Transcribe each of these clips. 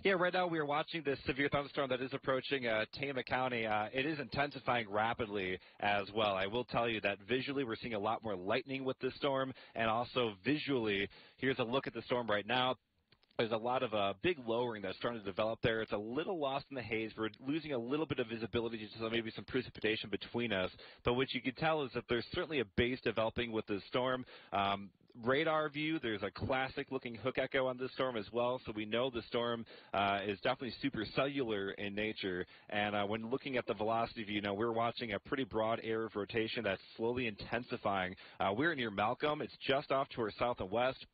Yeah, right now we are watching this severe thunderstorm that is approaching Tama County. It is intensifying rapidly as well. I will tell you that visually we're seeing a lot more lightning with this storm, and also visually, here's a look at the storm right now. There's a lot of big lowering that's starting to develop there. It's a little lost in the haze. We're losing a little bit of visibility to maybe some precipitation between us. But what you can tell is that there's certainly a base developing with this storm. Radar view, there's a classic-looking hook echo on this storm as well, so we know the storm is definitely supercellular in nature. And when looking at the velocity view, we're watching a pretty broad area of rotation that's slowly intensifying. We're near Malcolm. It's just off to our south and west.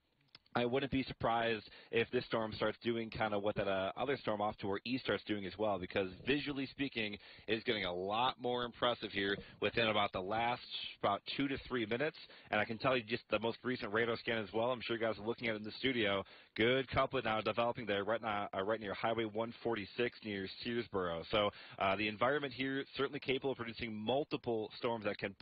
I wouldn't be surprised if this storm starts doing kind of what that other storm off to our east starts doing as well, because visually speaking, it's getting a lot more impressive here within about the last 2 to 3 minutes. And I can tell you just the most recent radar scan as well. I'm sure you guys are looking at it in the studio. Good couplet now developing there right near Highway 146 near Searsboro. So the environment here is certainly capable of producing multiple storms that can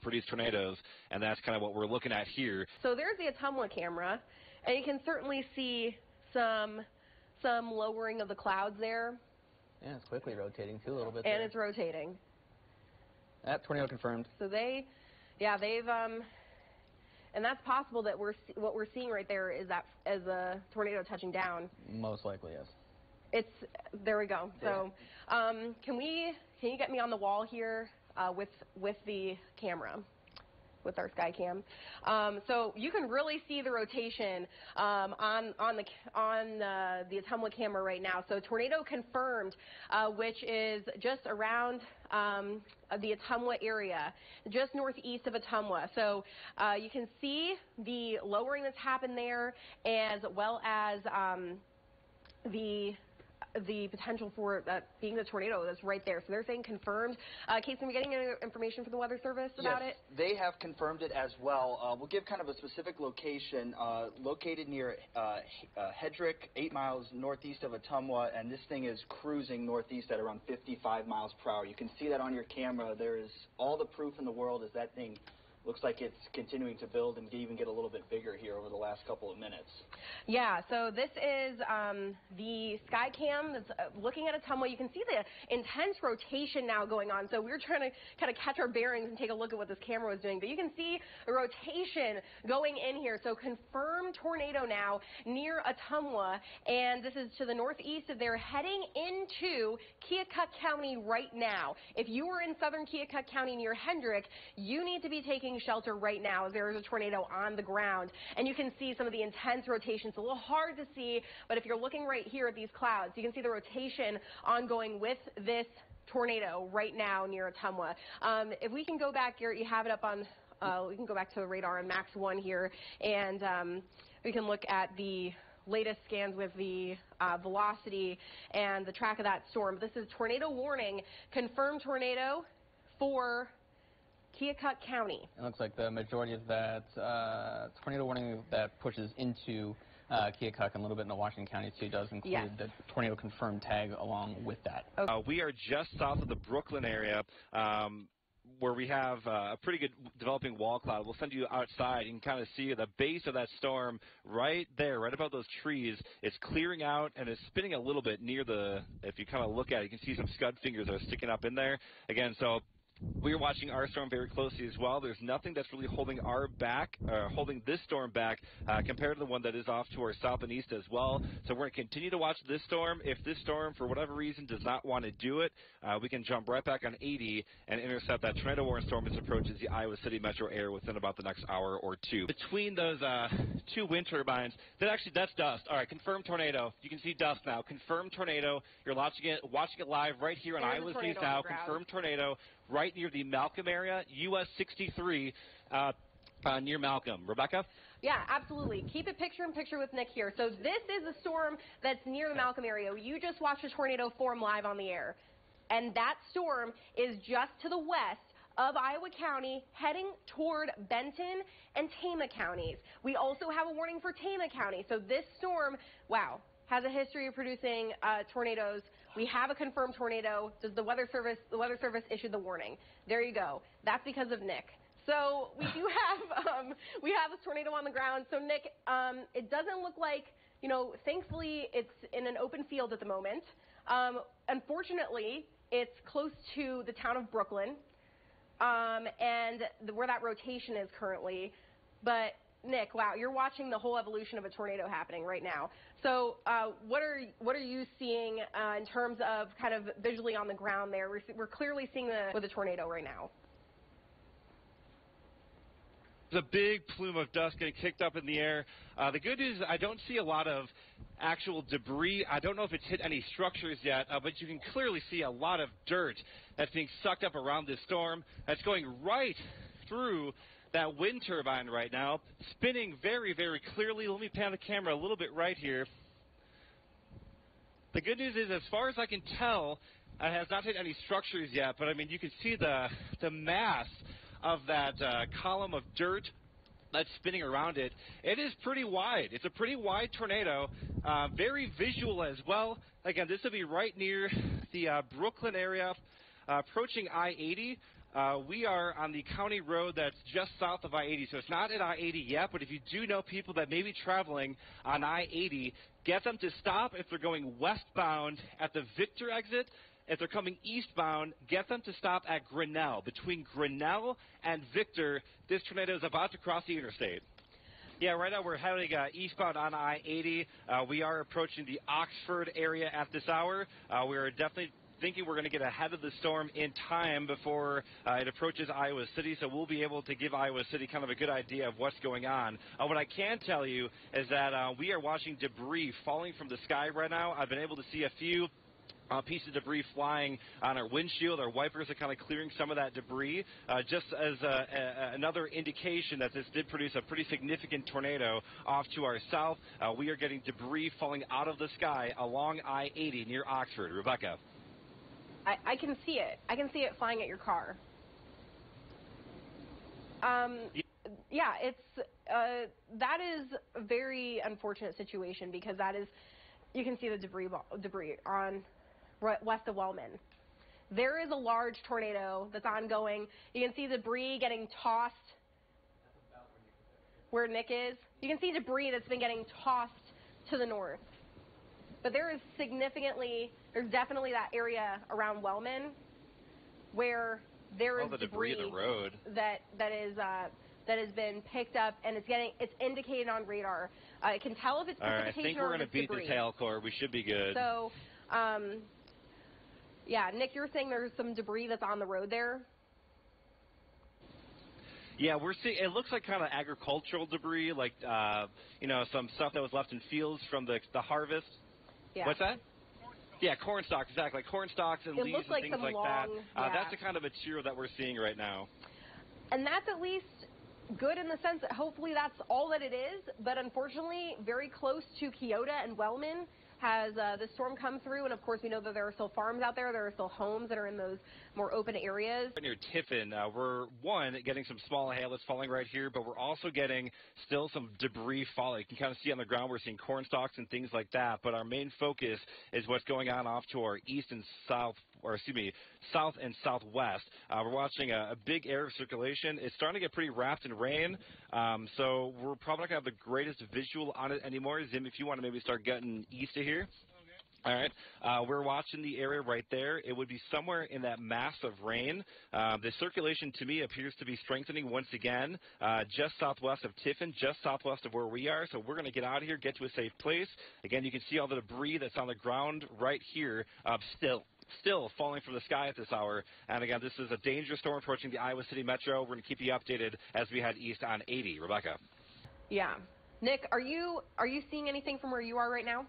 produce tornadoes, and that's kind of what we're looking at here. So there's the Ottumwa camera, and you can certainly see some lowering of the clouds there. Yeah, it's quickly rotating too a little bit. And it's rotating. That tornado confirmed. So they've, and that's possible that what we're seeing right there is that as a tornado touching down. Most likely, yes. There we go. So, can you get me on the wall here? With the camera, with our sky cam, so you can really see the rotation on the Ottumwa camera right now. So tornado confirmed, which is just around the Ottumwa area, just northeast of Ottumwa. So you can see the lowering that's happened there, as well as the potential for that being the tornado that's right there. So they're saying confirmed. Casey, are we getting any information from the Weather Service about it? Yes, they have confirmed it as well. We'll give kind of a specific location, located near Hedrick, 8 miles northeast of Ottumwa, and this thing is cruising northeast at around 55 miles per hour. You can see that on your camera. There is all the proof in the world as that thing looks like it's continuing to build and even get a little bit bigger here over the last couple of minutes. Yeah, so this is the sky cam that's looking at Ottumwa. You can see the intense rotation now going on. So we're trying to kind of catch our bearings and take a look at what this camera was doing. But you can see the rotation going in here. So confirmed tornado now near Ottumwa. And this is to the northeast of there, heading into Keokuk County right now. If you were in southern Keokuk County near Hendrick, you need to be taking shelter right now. There is a tornado on the ground, and you can see some of the intense rotation. It's a little hard to see, but if you're looking right here at these clouds, you can see the rotation ongoing with this tornado right now near Ottumwa. If we can go back, Garrett, you have it up on, we can go back to the radar on Max 1 here, and we can look at the latest scans with the velocity and the track of that storm. This is tornado warning, confirmed tornado for Keokuk County. It looks like the majority of that tornado warning that pushes into Keokuk and a little bit into Washington County too does include the tornado confirmed tag along with that. Okay. We are just south of the Brooklyn area, where we have a pretty good developing wall cloud. We'll send you outside. You can kind of see the base of that storm right there, right above those trees. It's clearing out, and it's spinning a little bit near the, if you kind of look at it, you can see some scud fingers that are sticking up in there. Again, so we're watching our storm very closely as well. There's nothing that's really holding holding this storm back compared to the one that is off to our south and east as well. So we're going to continue to watch this storm. If this storm, for whatever reason, does not want to do it, we can jump right back on 80 and intercept that tornado warning storm as it approaches the Iowa City metro area within about the next hour or two. Between those two wind turbines, that's dust. All right, confirmed tornado. You can see dust now. Confirmed tornado. You're watching it live right here on Iowa City now. Confirmed tornado. Right near the Malcolm area, US 63, near Malcolm. Rebecca? Yeah, absolutely. Keep it picture-in-picture with Nick here. So this is a storm that's near the Malcolm area. You just watched a tornado form live on the air. And that storm is just to the west of Iowa County, heading toward Benton and Tama counties. We also have a warning for Tama County. So this storm, wow, has a history of producing tornadoes. We have a confirmed tornado. Does the Weather Service issued the warning? There you go. That's because of Nick. So we do have we have this tornado on the ground. So Nick, it doesn't look like you know, thankfully it's in an open field at the moment. Unfortunately, it's close to the town of Brooklyn, and where that rotation is currently. But Nick, wow, you're watching the whole evolution of a tornado happening right now. So what are you seeing in terms of kind of visually on the ground there? We're clearly seeing the tornado right now. There's a big plume of dust getting kicked up in the air. The good news is I don't see a lot of actual debris. I don't know if it's hit any structures yet, but you can clearly see a lot of dirt that's being sucked up around this storm. That's going right through that wind turbine right now, spinning very, very clearly. Let me pan the camera a little bit right here. The good news is, as far as I can tell, it has not hit any structures yet, but I mean, you can see the mass of that column of dirt that's spinning around it. It is pretty wide. It's a pretty wide tornado, very visual as well. Again, this will be right near the Brooklyn area, approaching I-80. We are on the county road that's just south of I-80, so it's not at I-80 yet, but if you do know people that may be traveling on I-80, get them to stop if they're going westbound at the Victor exit. If they're coming eastbound, get them to stop at Grinnell. Between Grinnell and Victor, this tornado is about to cross the interstate. Yeah, right now we're heading eastbound on I-80. We are approaching the Oxford area at this hour. We're definitely thinking we're going to get ahead of the storm in time before it approaches Iowa City, so we'll be able to give Iowa City kind of a good idea of what's going on. What I can tell you is that we are watching debris falling from the sky right now. I've been able to see a few pieces of debris flying on our windshield. Our wipers are kind of clearing some of that debris, just as another indication that this did produce a pretty significant tornado off to our south. We are getting debris falling out of the sky along I-80 near Oxford. Rebecca. I can see it. I can see it flying at your car. Yeah, it's that is a very unfortunate situation because that is, you can see the debris on west of Wellman. There is a large tornado that's ongoing. You can see debris getting tossed where Nick is. You can see debris that's been getting tossed to the north. But there's definitely that area around Wellman where there is debris in the road that has been picked up, and it's indicated on radar. It can tell if it's precipitation. All right, I think we're going to beat debris. this hail core. We should be good. So, yeah, Nick, you're saying there's some debris that's on the road there? Yeah, we're seeing, it looks like kind of agricultural debris, like, some stuff that was left in fields from the harvest. Yeah. What's that? Yeah, corn stalks, exactly. Corn stalks and leaves and things like that. That's the kind of material that we're seeing right now. And that's at least good in the sense that hopefully that's all that it is, but unfortunately very close to Keota and Wellman has the storm come through, and of course we know that there are still farms out there. There are still homes that are in those more open areas. Near Tiffin, we're, getting some small hail that's falling right here, but we're also getting still some debris falling. You can kind of see on the ground we're seeing corn stalks and things like that, but our main focus is what's going on off to our east and south, south and southwest. We're watching a big air circulation. It's starting to get pretty wrapped in rain, so we're probably not going to have the greatest visual on it anymore. Zim, if you want to maybe start getting east of here. All right, we're watching the area right there. It would be somewhere in that mass of rain. The circulation, to me, appears to be strengthening once again, just southwest of Tiffin, just southwest of where we are. So we're going to get out of here, get to a safe place. Again, you can see all the debris that's on the ground right here, still falling from the sky at this hour. And again, this is a dangerous storm approaching the Iowa City Metro. We're going to keep you updated as we head east on 80. Rebecca. Yeah. Nick, are you seeing anything from where you are right now?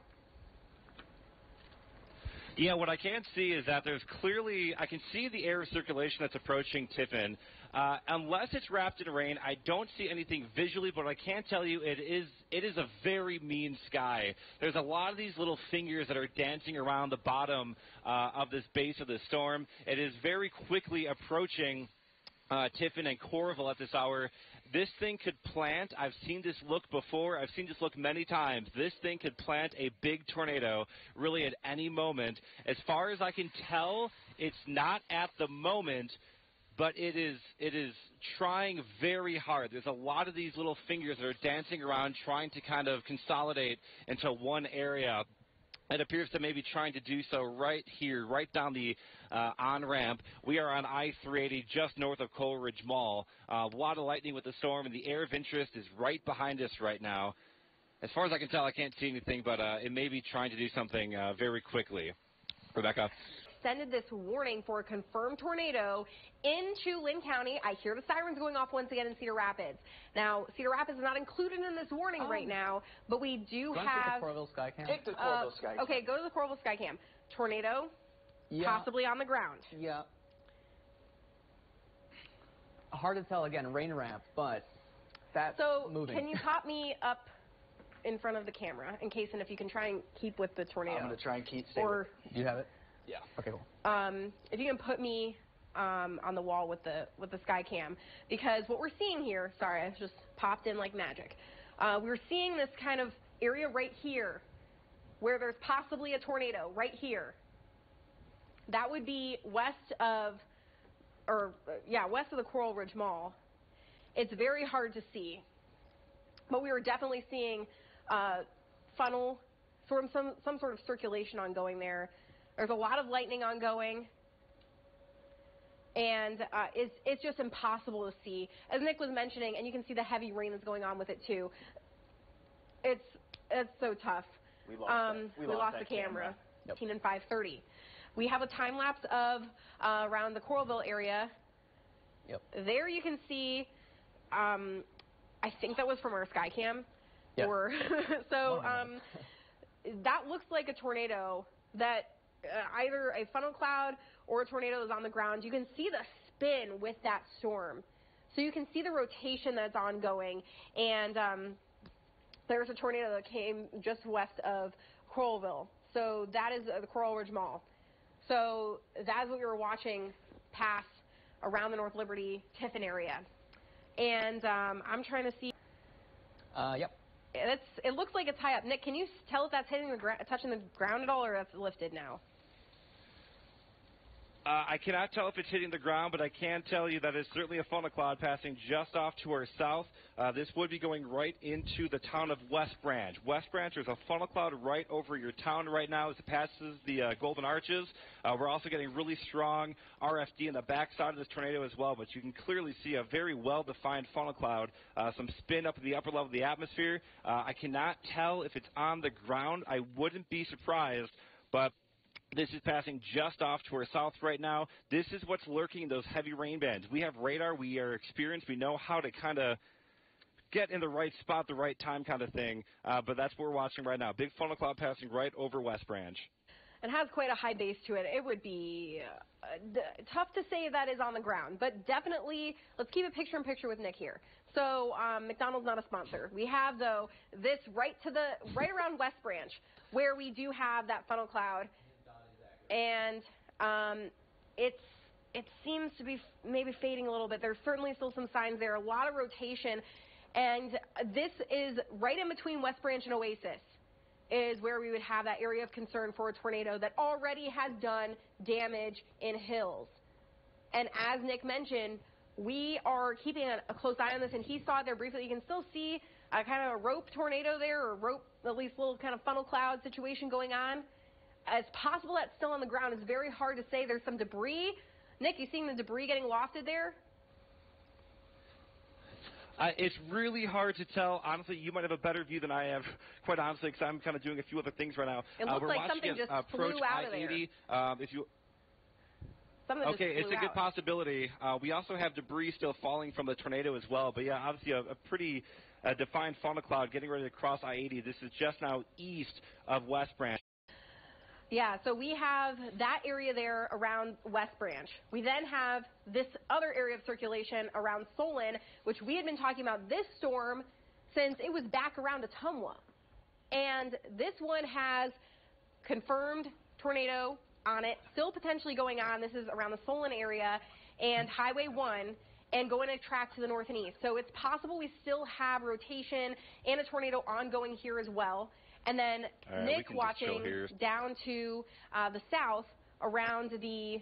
Yeah, what I can see is that there's clearly, I can see the air circulation that's approaching Tiffin. Unless it's wrapped in rain, I don't see anything visually, but I can tell you it is a very mean sky. There's a lot of these little fingers that are dancing around the bottom of this base of the storm. It is very quickly approaching Tiffin and Coralville at this hour. This thing could plant. I've seen this look before. I've seen this look many times. This thing could plant a big tornado really at any moment. As far as I can tell, it's not at the moment, but it is trying very hard. There's a lot of these little fingers that are dancing around trying to kind of consolidate into one area. It appears to maybe trying to do so right here, right down the on-ramp. We are on I-380 just north of Coleridge Mall. A lot of lightning with the storm, and the area of interest is right behind us right now. As far as I can tell, I can't see anything, but it may be trying to do something very quickly. Rebecca? Extended this warning for a confirmed tornado into Lynn County. I hear the sirens going off once again in Cedar Rapids. Now, Cedar Rapids is not included in this warning right now, but we do have... the Coralville Skycam? Take the Coralville Skycam. Okay, go to the Coralville Skycam. Tornado, possibly on the ground. Yeah. Hard to tell, again, rain ramp, but that's moving. So, can you pop me up in front of the camera in case, and if you can try and keep with the tornado? I'm going to try and keep... Or, do you have it? Yeah. Okay, cool. If you can put me on the wall with the Skycam, because what we're seeing here, sorry, I just popped in like magic. We're seeing this kind of area right here where there's possibly a tornado right here. That would be west of the Coral Ridge Mall. It's very hard to see, but we were definitely seeing funnel, some sort of circulation ongoing there. There's a lot of lightning ongoing, and it's just impossible to see. As Nick was mentioning, and you can see the heavy rain that's going on with it too. It's so tough. We lost the camera. 15 and 5:30. We have a time lapse of around the Coralville area. Yep. There you can see. I think that was from our Skycam. Yep. That looks like a tornado that. Either a funnel cloud or a tornado is on the ground. You can see the spin with that storm. So you can see the rotation that's ongoing. And there's a tornado that came just west of Coralville. So that is the Coral Ridge Mall. So that's what we were watching pass around the North Liberty, Tiffin area. And I'm trying to see. Yep. It looks like it's high up. Nick, can you tell if that's touching the ground at all, or that's lifted now? I cannot tell if it's hitting the ground, but I can tell you that it's certainly a funnel cloud passing just off to our south. This would be going right into the town of West Branch. West Branch, there's a funnel cloud right over your town right now as it passes the Golden Arches. We're also getting really strong RFD in the backside of this tornado as well, but you can clearly see a very well-defined funnel cloud, some spin up in the upper level of the atmosphere. I cannot tell if it's on the ground. I wouldn't be surprised, but this is passing just off to our south right now. This is what's lurking in those heavy rain bands. We have radar. We are experienced. We know how to kind of get in the right spot, the right time kind of thing. But that's what we're watching right now. Big funnel cloud passing right over West Branch. It has quite a high base to it. It would be tough to say that is on the ground. But definitely, let's keep it picture-in-picture with Nick here. So McDonald's not a sponsor. We have, though, this right around West Branch where we do have that funnel cloud. And it seems to be maybe fading a little bit. There's certainly still some signs there, a lot of rotation. And this is right in between West Branch and Oasis is where we would have that area of concern for a tornado that already has done damage in hills. And as Nick mentioned, we are keeping a close eye on this, and he saw it there briefly. You can still see kind of a rope tornado there, or rope, at least little kind of funnel cloud situation going on. It's possible that's still on the ground. It's very hard to say. There's some debris. Nick, you seeing the debris getting lofted there? It's really hard to tell. Honestly, you might have a better view than I have, quite honestly, because I'm kind of doing a few other things right now. It looks like something just flew out of there. It's a good possibility. We also have debris still falling from the tornado as well. But, yeah, obviously a pretty defined funnel cloud getting ready to cross I-80. This is just now east of West Branch. Yeah, so we have that area there around West Branch. We then have this other area of circulation around Solon, which we had been talking about this storm since it was back around Ottumwa. And this one has confirmed tornado on it, still potentially going on. This is around the Solon area and Highway 1 and going to track to the north and east. So it's possible we still have rotation and a tornado ongoing here as well. And then Nick watching down to the south around the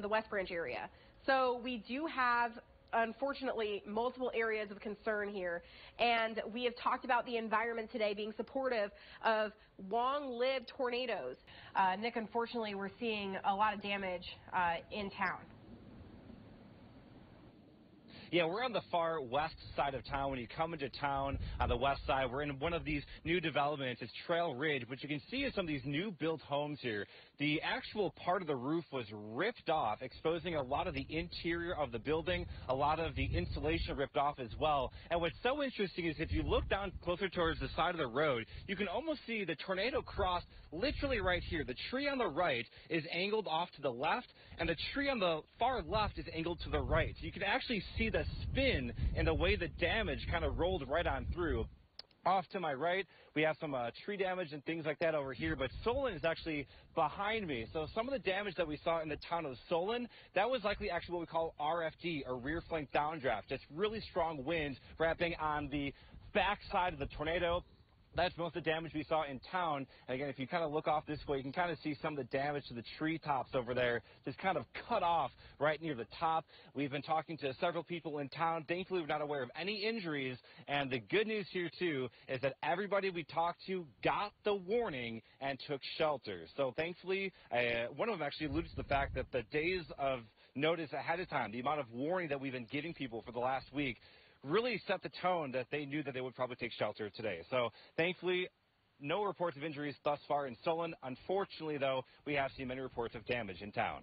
West Branch area. So we do have, unfortunately, multiple areas of concern here, and we have talked about the environment today being supportive of long-lived tornadoes. Nick, unfortunately, we're seeing a lot of damage in town. Yeah, we're on the far west side of town. When you come into town on the west side, we're in one of these new developments. It's Trail Ridge, which you can see is some of these new built homes here. The actual part of the roof was ripped off, exposing a lot of the interior of the building, a lot of the insulation ripped off as well. And what's so interesting is if you look down closer towards the side of the road, you can almost see the tornado cross literally right here. The tree on the right is angled off to the left, and the tree on the far left is angled to the right. So you can actually see the spin and the way the damage kind of rolled right on through. Off to my right, we have some tree damage and things like that over here, but Solon is actually behind me. So some of the damage that we saw in the town of Solon, that was likely actually what we call RFD, or rear flank downdraft. Just really strong winds wrapping on the back side of the tornado. That's most of the damage we saw in town. And again, if you kind of look off this way, you can kind of see some of the damage to the treetops over there, just kind of cut off right near the top. We've been talking to several people in town. Thankfully, we're not aware of any injuries. And the good news here, too, is that everybody we talked to got the warning and took shelter. So thankfully, one of them actually alluded to the fact that the days of notice ahead of time, the amount of warning that we've been giving people for the last week, really set the tone that they knew that they would probably take shelter today. So thankfully, no reports of injuries thus far in Solon. Unfortunately, though, we have seen many reports of damage in town.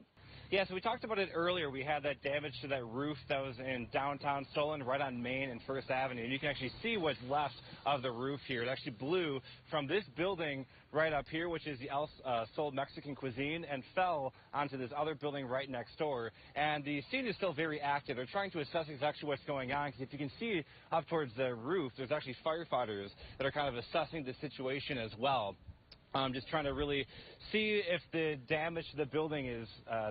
Yeah, so we talked about it earlier. We had that damage to that roof that was in downtown Solon, right on Main and First Avenue. And you can actually see what's left of the roof here. It actually blew from this building right up here, which is the El Sol Mexican Cuisine, and fell onto this other building right next door. And the scene is still very active. They're trying to assess exactly what's going on, because if you can see up towards the roof, there's actually firefighters that are kind of assessing the situation as well. Just trying to really see if the damage to the building is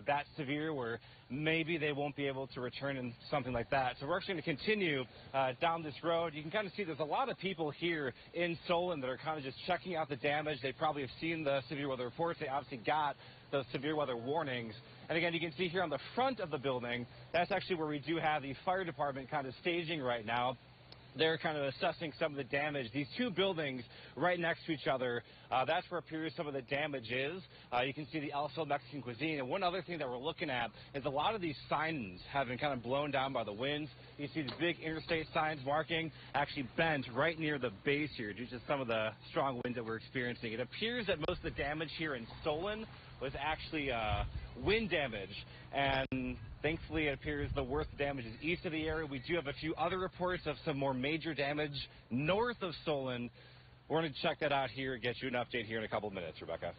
that severe where maybe they won't be able to return and something like that. So we're actually going to continue down this road. You can kind of see there's a lot of people here in Solon that are kind of just checking out the damage. They probably have seen the severe weather reports. They obviously got those severe weather warnings. And again, you can see here on the front of the building, that's actually where we do have the fire department kind of staging right now. They're kind of assessing some of the damage. These two buildings right next to each other, that's where appears some of the damage is. You can see the El Sol Mexican Cuisine. And one other thing that we're looking at is a lot of these signs have been kind of blown down by the winds. You see these big interstate signs marking actually bent right near the base here due to some of the strong winds that we're experiencing. It appears that most of the damage here in Solon was actually wind damage, and thankfully it appears the worst damage is east of the area. We do have a few other reports of some more major damage north of Solon. We're going to check that out here and get you an update here in a couple of minutes, Rebecca.